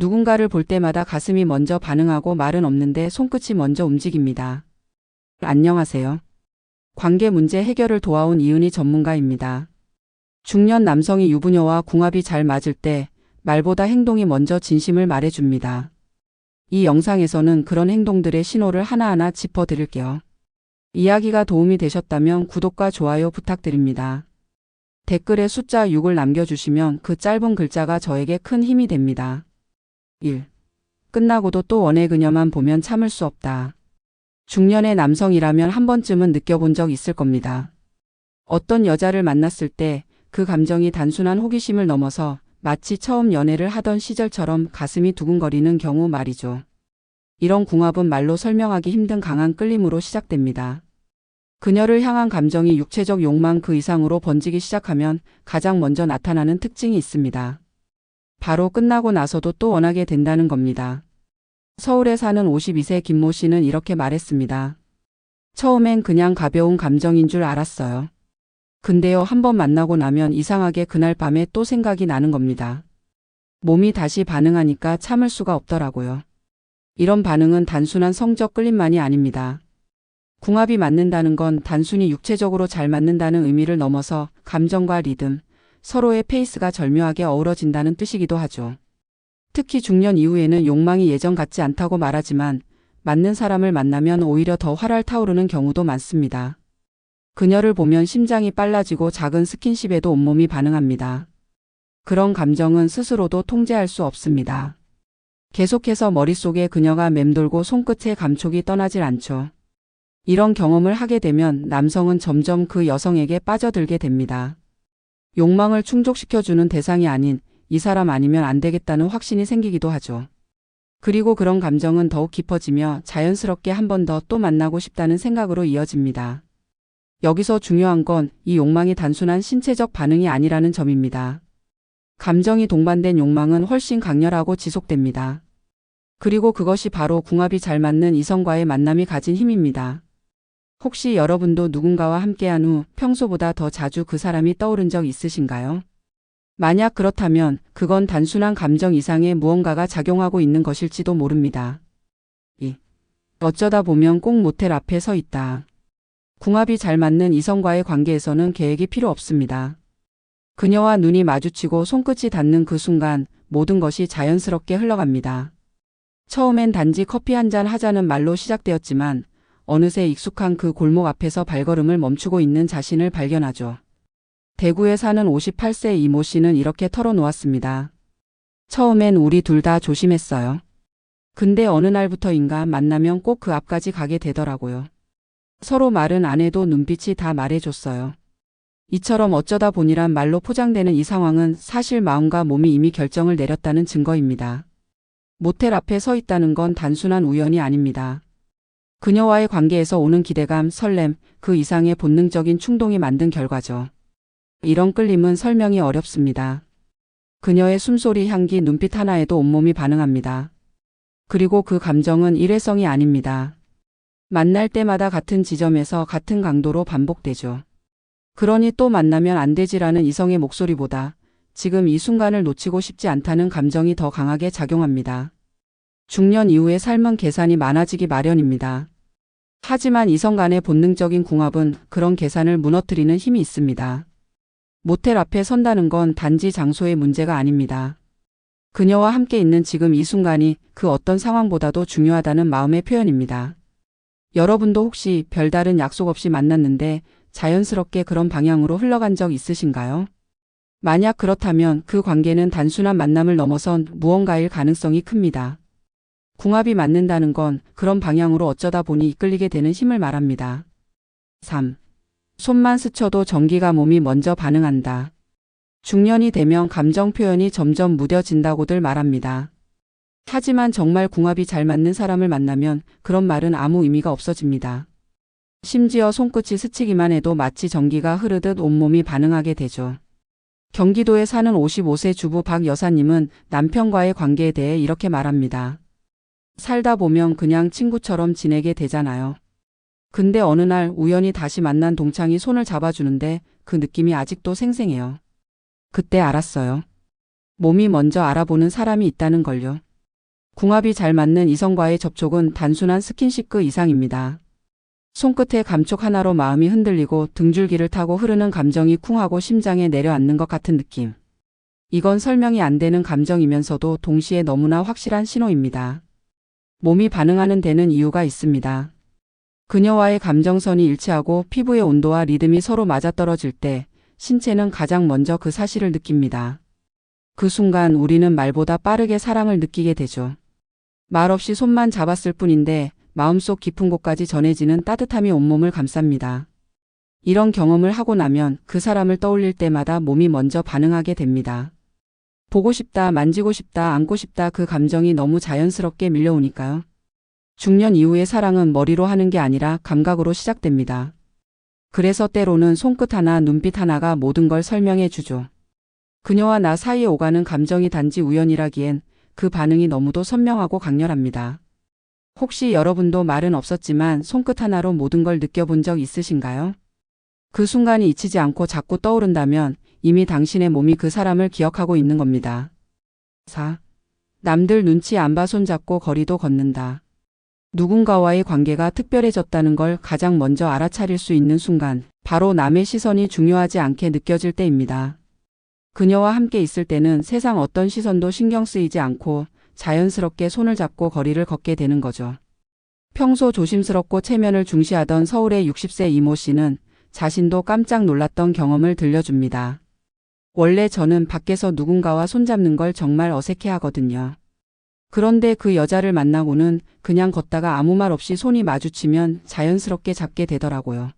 누군가를 볼 때마다 가슴이 먼저 반응하고 말은 없는데 손끝이 먼저 움직입니다. 안녕하세요. 관계 문제 해결을 도와온 이은희 전문가입니다. 중년 남성이 유부녀와 궁합이 잘 맞을 때 말보다 행동이 먼저 진심을 말해줍니다. 이 영상에서는 그런 행동들의 신호를 하나하나 짚어드릴게요. 이야기가 도움이 되셨다면 구독과 좋아요 부탁드립니다. 댓글에 숫자 6을 남겨주시면 그 짧은 글자가 저에게 큰 힘이 됩니다. 1. 끝나고도 또 원해 그녀만 보면 참을 수 없다. 중년의 남성이라면 한 번쯤은 느껴본 적 있을 겁니다. 어떤 여자를 만났을 때 그 감정이 단순한 호기심을 넘어서 마치 처음 연애를 하던 시절처럼 가슴이 두근거리는 경우 말이죠. 이런 궁합은 말로 설명하기 힘든 강한 끌림으로 시작됩니다. 그녀를 향한 감정이 육체적 욕망 그 이상으로 번지기 시작하면 가장 먼저 나타나는 특징이 있습니다. 바로 끝나고 나서도 또 원하게 된다는 겁니다. 서울에 사는 52세 김모 씨는 이렇게 말했습니다. 처음엔 그냥 가벼운 감정인 줄 알았어요. 근데요, 한번 만나고 나면 이상하게 그날 밤에 또 생각이 나는 겁니다. 몸이 다시 반응하니까 참을 수가 없더라고요. 이런 반응은 단순한 성적 끌림만이 아닙니다. 궁합이 맞는다는 건 단순히 육체적으로 잘 맞는다는 의미를 넘어서 감정과 리듬, 서로의 페이스가 절묘하게 어우러진다는 뜻이기도 하죠. 특히 중년 이후에는 욕망이 예전 같지 않다고 말하지만 맞는 사람을 만나면 오히려 더 활활 타오르는 경우도 많습니다. 그녀를 보면 심장이 빨라지고 작은 스킨십에도 온몸이 반응합니다. 그런 감정은 스스로도 통제할 수 없습니다. 계속해서 머릿속에 그녀가 맴돌고 손끝에 감촉이 떠나질 않죠. 이런 경험을 하게 되면 남성은 점점 그 여성에게 빠져들게 됩니다. 욕망을 충족시켜주는 대상이 아닌 이 사람 아니면 안 되겠다는 확신이 생기기도 하죠. 그리고 그런 감정은 더욱 깊어지며 자연스럽게 한 번 더 또 만나고 싶다는 생각으로 이어집니다. 여기서 중요한 건 이 욕망이 단순한 신체적 반응이 아니라는 점입니다. 감정이 동반된 욕망은 훨씬 강렬하고 지속됩니다. 그리고 그것이 바로 궁합이 잘 맞는 이성과의 만남이 가진 힘입니다. 혹시 여러분도 누군가와 함께한 후 평소보다 더 자주 그 사람이 떠오른 적 있으신가요? 만약 그렇다면 그건 단순한 감정 이상의 무언가가 작용하고 있는 것일지도 모릅니다. 2. 어쩌다 보면 꼭 모텔 앞에 서 있다. 궁합이 잘 맞는 이성과의 관계에서는 계획이 필요 없습니다. 그녀와 눈이 마주치고 손끝이 닿는 그 순간 모든 것이 자연스럽게 흘러갑니다. 처음엔 단지 커피 한잔 하자는 말로 시작되었지만 어느새 익숙한 그 골목 앞에서 발걸음을 멈추고 있는 자신을 발견하죠. 대구에 사는 58세 이모 씨는 이렇게 털어놓았습니다. 처음엔 우리 둘 다 조심했어요. 근데 어느 날부터인가 만나면 꼭 그 앞까지 가게 되더라고요. 서로 말은 안 해도 눈빛이 다 말해줬어요. 이처럼 어쩌다 보니란 말로 포장되는 이 상황은 사실 마음과 몸이 이미 결정을 내렸다는 증거입니다. 모텔 앞에 서 있다는 건 단순한 우연이 아닙니다. 그녀와의 관계에서 오는 기대감, 설렘, 그 이상의 본능적인 충동이 만든 결과죠. 이런 끌림은 설명이 어렵습니다. 그녀의 숨소리, 향기, 눈빛 하나에도 온몸이 반응합니다. 그리고 그 감정은 일회성이 아닙니다. 만날 때마다 같은 지점에서 같은 강도로 반복되죠. 그러니 또 만나면 안 되지라는 이성의 목소리보다 지금 이 순간을 놓치고 싶지 않다는 감정이 더 강하게 작용합니다. 중년 이후의 삶은 계산이 많아지기 마련입니다. 하지만 이성 간의 본능적인 궁합은 그런 계산을 무너뜨리는 힘이 있습니다. 모텔 앞에 선다는 건 단지 장소의 문제가 아닙니다. 그녀와 함께 있는 지금 이 순간이 그 어떤 상황보다도 중요하다는 마음의 표현입니다. 여러분도 혹시 별다른 약속 없이 만났는데 자연스럽게 그런 방향으로 흘러간 적 있으신가요? 만약 그렇다면 그 관계는 단순한 만남을 넘어선 무언가일 가능성이 큽니다. 궁합이 맞는다는 건 그런 방향으로 어쩌다 보니 이끌리게 되는 힘을 말합니다. 3. 손만 스쳐도 전기가 몸이 먼저 반응한다. 중년이 되면 감정 표현이 점점 무뎌진다고들 말합니다. 하지만 정말 궁합이 잘 맞는 사람을 만나면 그런 말은 아무 의미가 없어집니다. 심지어 손끝이 스치기만 해도 마치 전기가 흐르듯 온몸이 반응하게 되죠. 경기도에 사는 55세 주부 박 여사님은 남편과의 관계에 대해 이렇게 말합니다. 살다 보면 그냥 친구처럼 지내게 되잖아요. 근데 어느 날 우연히 다시 만난 동창이 손을 잡아주는데 그 느낌이 아직도 생생해요. 그때 알았어요. 몸이 먼저 알아보는 사람이 있다는 걸요. 궁합이 잘 맞는 이성과의 접촉은 단순한 스킨십 그 이상입니다. 손끝의 감촉 하나로 마음이 흔들리고 등줄기를 타고 흐르는 감정이 쿵하고 심장에 내려앉는 것 같은 느낌. 이건 설명이 안 되는 감정이면서도 동시에 너무나 확실한 신호입니다. 몸이 반응하는 데는 이유가 있습니다. 그녀와의 감정선이 일치하고 피부의 온도와 리듬이 서로 맞아떨어질 때 신체는 가장 먼저 그 사실을 느낍니다. 그 순간 우리는 말보다 빠르게 사랑을 느끼게 되죠. 말없이 손만 잡았을 뿐인데 마음속 깊은 곳까지 전해지는 따뜻함이 온몸을 감쌉니다. 이런 경험을 하고 나면 그 사람을 떠올릴 때마다 몸이 먼저 반응하게 됩니다. 보고 싶다, 만지고 싶다, 안고 싶다 그 감정이 너무 자연스럽게 밀려오니까요. 중년 이후의 사랑은 머리로 하는 게 아니라 감각으로 시작됩니다. 그래서 때로는 손끝 하나, 눈빛 하나가 모든 걸 설명해 주죠. 그녀와 나 사이에 오가는 감정이 단지 우연이라기엔 그 반응이 너무도 선명하고 강렬합니다. 혹시 여러분도 말은 없었지만 손끝 하나로 모든 걸 느껴본 적 있으신가요? 그 순간이 잊히지 않고 자꾸 떠오른다면 이미 당신의 몸이 그 사람을 기억하고 있는 겁니다. 4. 남들 눈치 안 봐 손잡고 거리도 걷는다. 누군가와의 관계가 특별해졌다는 걸 가장 먼저 알아차릴 수 있는 순간, 바로 남의 시선이 중요하지 않게 느껴질 때입니다. 그녀와 함께 있을 때는 세상 어떤 시선도 신경 쓰이지 않고 자연스럽게 손을 잡고 거리를 걷게 되는 거죠. 평소 조심스럽고 체면을 중시하던 서울의 60세 이모 씨는 자신도 깜짝 놀랐던 경험을 들려줍니다. 원래 저는 밖에서 누군가와 손잡는 걸 정말 어색해 하거든요. 그런데 그 여자를 만나고는 그냥 걷다가 아무 말 없이 손이 마주치면 자연스럽게 잡게 되더라고요.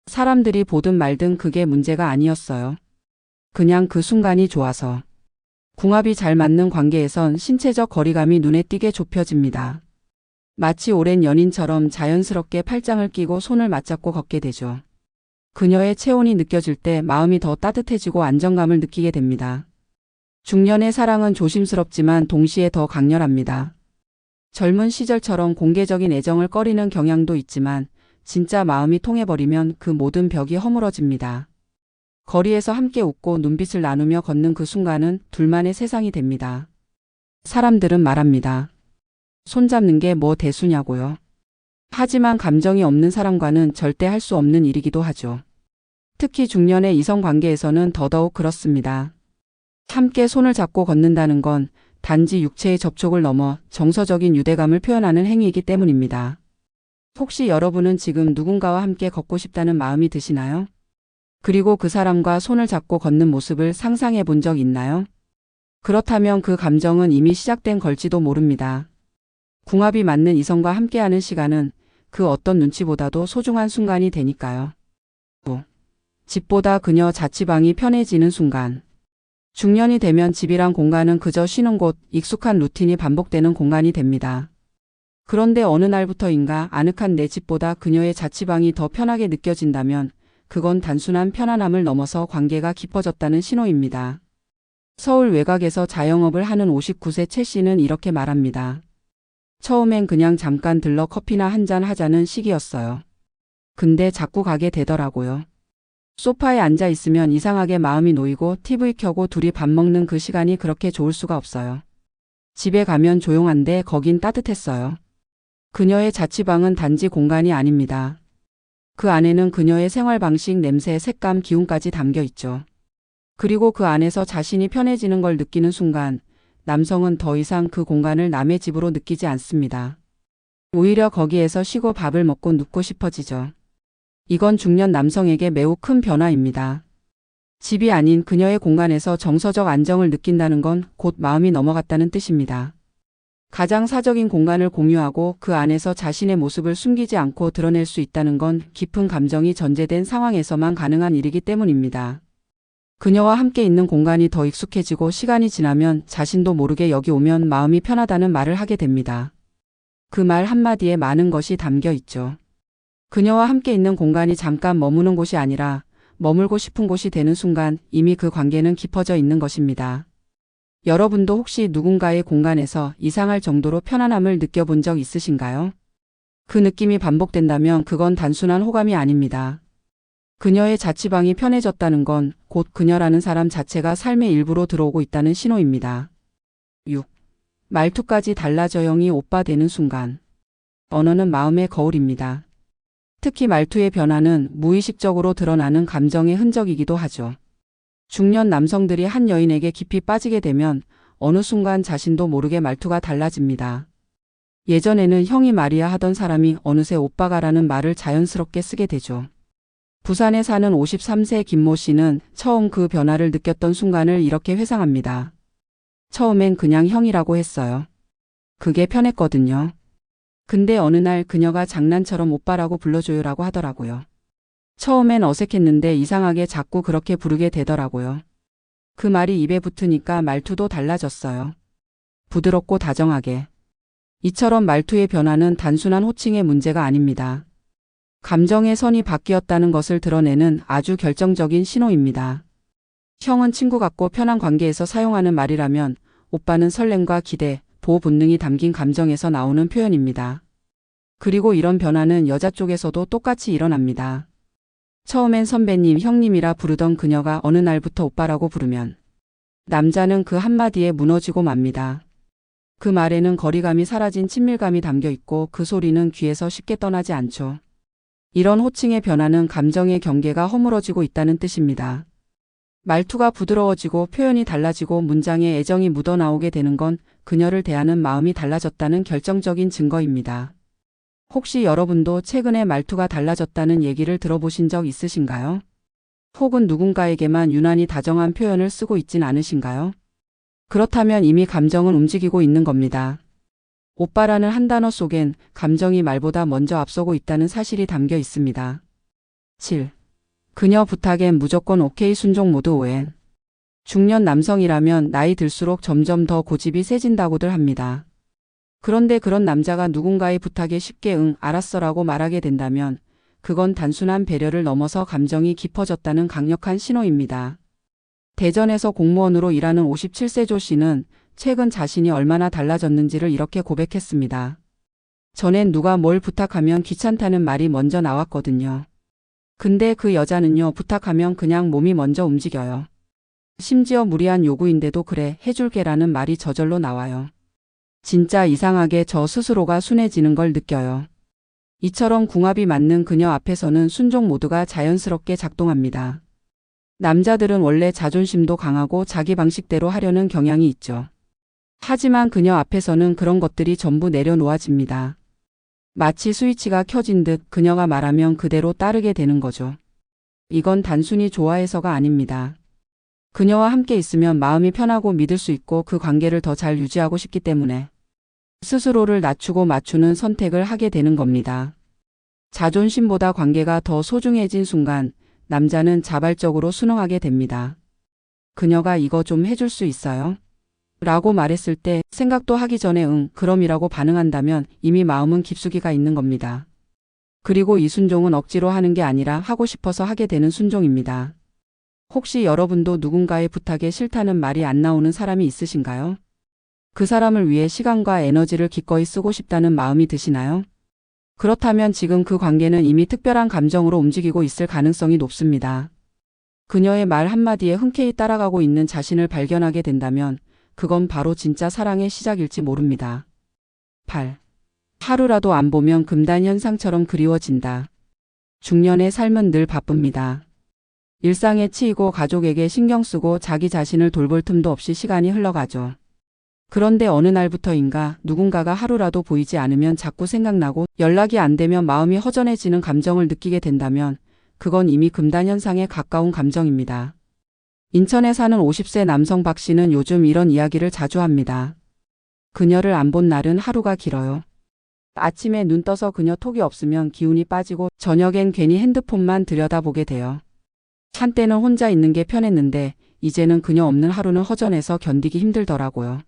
사람들이 보든 말든 그게 문제가 아니었어요. 그냥 그 순간이 좋아서. 궁합이 잘 맞는 관계에선 신체적 거리감이 눈에 띄게 좁혀집니다. 마치 오랜 연인처럼 자연스럽게 팔짱을 끼고 손을 맞잡고 걷게 되죠. 그녀의 체온이 느껴질 때 마음이 더 따뜻해지고 안정감을 느끼게 됩니다. 중년의 사랑은 조심스럽지만 동시에 더 강렬합니다. 젊은 시절처럼 공개적인 애정을 꺼리는 경향도 있지만 진짜 마음이 통해버리면 그 모든 벽이 허물어집니다. 거리에서 함께 웃고 눈빛을 나누며 걷는 그 순간은 둘만의 세상이 됩니다. 사람들은 말합니다. 손잡는 게 뭐 대수냐고요. 하지만 감정이 없는 사람과는 절대 할 수 없는 일이기도 하죠. 특히 중년의 이성 관계에서는 더더욱 그렇습니다. 함께 손을 잡고 걷는다는 건 단지 육체의 접촉을 넘어 정서적인 유대감을 표현하는 행위이기 때문입니다. 혹시 여러분은 지금 누군가와 함께 걷고 싶다는 마음이 드시나요? 그리고 그 사람과 손을 잡고 걷는 모습을 상상해 본 적 있나요? 그렇다면 그 감정은 이미 시작된 걸지도 모릅니다. 궁합이 맞는 이성과 함께하는 시간은 그 어떤 눈치보다도 소중한 순간이 되니까요. 집보다 그녀 자취방이 편해지는 순간. 중년이 되면 집이란 공간은 그저 쉬는 곳, 익숙한 루틴이 반복되는 공간이 됩니다. 그런데 어느 날부터인가 아늑한 내 집보다 그녀의 자취방이 더 편하게 느껴진다면 그건 단순한 편안함을 넘어서 관계가 깊어졌다는 신호입니다. 서울 외곽에서 자영업을 하는 59세 최 씨는 이렇게 말합니다. 처음엔 그냥 잠깐 들러 커피나 한잔 하자는 식이었어요. 근데 자꾸 가게 되더라고요. 소파에 앉아 있으면 이상하게 마음이 놓이고 TV 켜고 둘이 밥 먹는 그 시간이 그렇게 좋을 수가 없어요. 집에 가면 조용한데 거긴 따뜻했어요. 그녀의 자취방은 단지 공간이 아닙니다. 그 안에는 그녀의 생활 방식, 냄새, 색감, 기운까지 담겨 있죠. 그리고 그 안에서 자신이 편해지는 걸 느끼는 순간 남성은 더 이상 그 공간을 남의 집으로 느끼지 않습니다. 오히려 거기에서 쉬고 밥을 먹고 눕고 싶어지죠. 이건 중년 남성에게 매우 큰 변화입니다. 집이 아닌 그녀의 공간에서 정서적 안정을 느낀다는 건 곧 마음이 넘어갔다는 뜻입니다. 가장 사적인 공간을 공유하고 그 안에서 자신의 모습을 숨기지 않고 드러낼 수 있다는 건 깊은 감정이 전제된 상황에서만 가능한 일이기 때문입니다. 그녀와 함께 있는 공간이 더 익숙해지고 시간이 지나면 자신도 모르게 여기 오면 마음이 편하다는 말을 하게 됩니다. 그 말 한마디에 많은 것이 담겨 있죠. 그녀와 함께 있는 공간이 잠깐 머무는 곳이 아니라 머물고 싶은 곳이 되는 순간 이미 그 관계는 깊어져 있는 것입니다. 여러분도 혹시 누군가의 공간에서 이상할 정도로 편안함을 느껴본 적 있으신가요? 그 느낌이 반복된다면 그건 단순한 호감이 아닙니다. 그녀의 자취방이 편해졌다는 건 곧 그녀라는 사람 자체가 삶의 일부로 들어오고 있다는 신호입니다. 6. 말투까지 달라져 형이 오빠 되는 순간. 언어는 마음의 거울입니다. 특히 말투의 변화는 무의식적으로 드러나는 감정의 흔적이기도 하죠. 중년 남성들이 한 여인에게 깊이 빠지게 되면 어느 순간 자신도 모르게 말투가 달라집니다. 예전에는 형이 말이야 하던 사람이 어느새 오빠가라는 말을 자연스럽게 쓰게 되죠. 부산에 사는 53세 김모 씨는 처음 그 변화를 느꼈던 순간을 이렇게 회상합니다. 처음엔 그냥 형이라고 했어요. 그게 편했거든요. 근데 어느 날 그녀가 장난처럼 오빠라고 불러줘요라고 하더라고요. 처음엔 어색했는데 이상하게 자꾸 그렇게 부르게 되더라고요. 그 말이 입에 붙으니까 말투도 달라졌어요. 부드럽고 다정하게. 이처럼 말투의 변화는 단순한 호칭의 문제가 아닙니다. 감정의 선이 바뀌었다는 것을 드러내는 아주 결정적인 신호입니다. 형은 친구 같고 편한 관계에서 사용하는 말이라면 오빠는 설렘과 기대, 보호 본능이 담긴 감정에서 나오는 표현입니다. 그리고 이런 변화는 여자 쪽에서도 똑같이 일어납니다. 처음엔 선배님, 형님이라 부르던 그녀가 어느 날부터 오빠라고 부르면 남자는 그 한마디에 무너지고 맙니다. 그 말에는 거리감이 사라진 친밀감이 담겨 있고 그 소리는 귀에서 쉽게 떠나지 않죠. 이런 호칭의 변화는 감정의 경계가 허물어지고 있다는 뜻입니다. 말투가 부드러워지고 표현이 달라지고 문장에 애정이 묻어나오게 되는 건 그녀를 대하는 마음이 달라졌다는 결정적인 증거입니다. 혹시 여러분도 최근에 말투가 달라졌다는 얘기를 들어보신 적 있으신가요? 혹은 누군가에게만 유난히 다정한 표현을 쓰고 있진 않으신가요? 그렇다면 이미 감정은 움직이고 있는 겁니다. 오빠라는 한 단어 속엔 감정이 말보다 먼저 앞서고 있다는 사실이 담겨 있습니다. 7. 그녀 부탁엔 무조건 오케이 순종 모드 ON. 중년 남성이라면 나이 들수록 점점 더 고집이 세진다고들 합니다. 그런데 그런 남자가 누군가의 부탁에 쉽게 응, 알았어라고 말하게 된다면 그건 단순한 배려를 넘어서 감정이 깊어졌다는 강력한 신호입니다. 대전에서 공무원으로 일하는 57세 조 씨는 최근 자신이 얼마나 달라졌는지를 이렇게 고백했습니다. 전엔 누가 뭘 부탁하면 귀찮다는 말이 먼저 나왔거든요. 근데 그 여자는요, 부탁하면 그냥 몸이 먼저 움직여요. 심지어 무리한 요구인데도 그래, 해줄게라는 말이 저절로 나와요. 진짜 이상하게 저 스스로가 순해지는 걸 느껴요. 이처럼 궁합이 맞는 그녀 앞에서는 순종 모드가 자연스럽게 작동합니다. 남자들은 원래 자존심도 강하고 자기 방식대로 하려는 경향이 있죠. 하지만 그녀 앞에서는 그런 것들이 전부 내려놓아집니다. 마치 스위치가 켜진 듯 그녀가 말하면 그대로 따르게 되는 거죠. 이건 단순히 좋아해서가 아닙니다. 그녀와 함께 있으면 마음이 편하고 믿을 수 있고 그 관계를 더 잘 유지하고 싶기 때문에 스스로를 낮추고 맞추는 선택을 하게 되는 겁니다. 자존심보다 관계가 더 소중해진 순간 남자는 자발적으로 순응하게 됩니다. 그녀가 이거 좀 해줄 수 있어요? 라고 말했을 때 생각도 하기 전에 응, 그럼이라고 반응한다면 이미 마음은 깊숙이가 있는 겁니다. 그리고 이 순종은 억지로 하는 게 아니라 하고 싶어서 하게 되는 순종입니다. 혹시 여러분도 누군가의 부탁에 싫다는 말이 안 나오는 사람이 있으신가요? 그 사람을 위해 시간과 에너지를 기꺼이 쓰고 싶다는 마음이 드시나요? 그렇다면 지금 그 관계는 이미 특별한 감정으로 움직이고 있을 가능성이 높습니다. 그녀의 말 한마디에 흔쾌히 따라가고 있는 자신을 발견하게 된다면 그건 바로 진짜 사랑의 시작일지 모릅니다. 8. 하루라도 안 보면 금단 현상처럼 그리워진다. 중년의 삶은 늘 바쁩니다. 일상에 치이고 가족에게 신경 쓰고 자기 자신을 돌볼 틈도 없이 시간이 흘러가죠. 그런데 어느 날부터인가 누군가가 하루라도 보이지 않으면 자꾸 생각나고 연락이 안 되면 마음이 허전해지는 감정을 느끼게 된다면 그건 이미 금단 현상에 가까운 감정입니다. 인천에 사는 50세 남성 박 씨는 요즘 이런 이야기를 자주 합니다. 그녀를 안 본 날은 하루가 길어요. 아침에 눈 떠서 그녀 톡이 없으면 기운이 빠지고 저녁엔 괜히 핸드폰만 들여다보게 돼요. 한때는 혼자 있는 게 편했는데 이제는 그녀 없는 하루는 허전해서 견디기 힘들더라고요.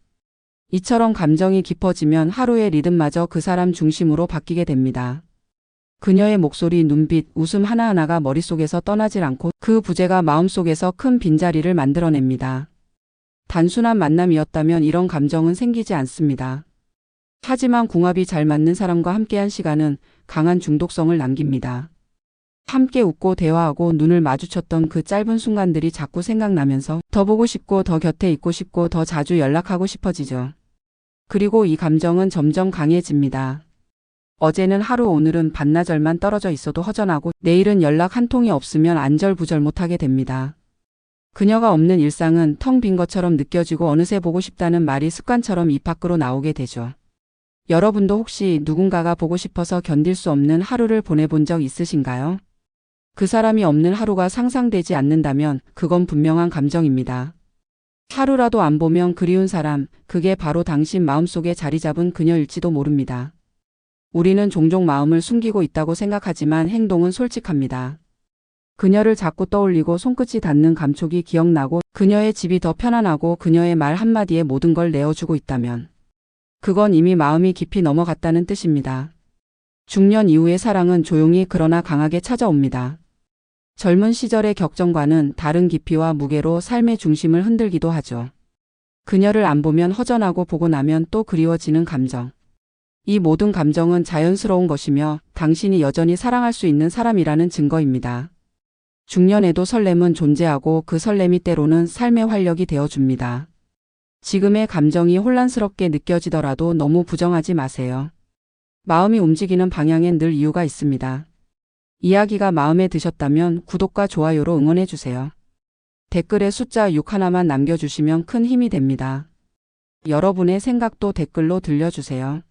이처럼 감정이 깊어지면 하루의 리듬마저 그 사람 중심으로 바뀌게 됩니다. 그녀의 목소리, 눈빛, 웃음 하나하나가 머릿속에서 떠나질 않고 그 부재가 마음속에서 큰 빈자리를 만들어냅니다. 단순한 만남이었다면 이런 감정은 생기지 않습니다. 하지만 궁합이 잘 맞는 사람과 함께한 시간은 강한 중독성을 남깁니다. 함께 웃고 대화하고 눈을 마주쳤던 그 짧은 순간들이 자꾸 생각나면서 더 보고 싶고 더 곁에 있고 싶고 더 자주 연락하고 싶어지죠. 그리고 이 감정은 점점 강해집니다. 어제는 하루 오늘은 반나절만 떨어져 있어도 허전하고 내일은 연락 한 통이 없으면 안절부절 못하게 됩니다. 그녀가 없는 일상은 텅 빈 것처럼 느껴지고 어느새 보고 싶다는 말이 습관처럼 입 밖으로 나오게 되죠. 여러분도 혹시 누군가가 보고 싶어서 견딜 수 없는 하루를 보내본 적 있으신가요? 그 사람이 없는 하루가 상상되지 않는다면 그건 분명한 감정입니다. 하루라도 안 보면 그리운 사람, 그게 바로 당신 마음속에 자리 잡은 그녀일지도 모릅니다. 우리는 종종 마음을 숨기고 있다고 생각하지만 행동은 솔직합니다. 그녀를 자꾸 떠올리고 손끝이 닿는 감촉이 기억나고 그녀의 집이 더 편안하고 그녀의 말 한마디에 모든 걸 내어주고 있다면 그건 이미 마음이 깊이 넘어갔다는 뜻입니다. 중년 이후의 사랑은 조용히 그러나 강하게 찾아옵니다. 젊은 시절의 격정과는 다른 깊이와 무게로 삶의 중심을 흔들기도 하죠. 그녀를 안 보면 허전하고 보고 나면 또 그리워지는 감정. 이 모든 감정은 자연스러운 것이며 당신이 여전히 사랑할 수 있는 사람이라는 증거입니다. 중년에도 설렘은 존재하고 그 설렘이 때로는 삶의 활력이 되어줍니다. 지금의 감정이 혼란스럽게 느껴지더라도 너무 부정하지 마세요. 마음이 움직이는 방향엔 늘 이유가 있습니다. 이야기가 마음에 드셨다면 구독과 좋아요로 응원해주세요. 댓글에 숫자 6 하나만 남겨주시면 큰 힘이 됩니다. 여러분의 생각도 댓글로 들려주세요.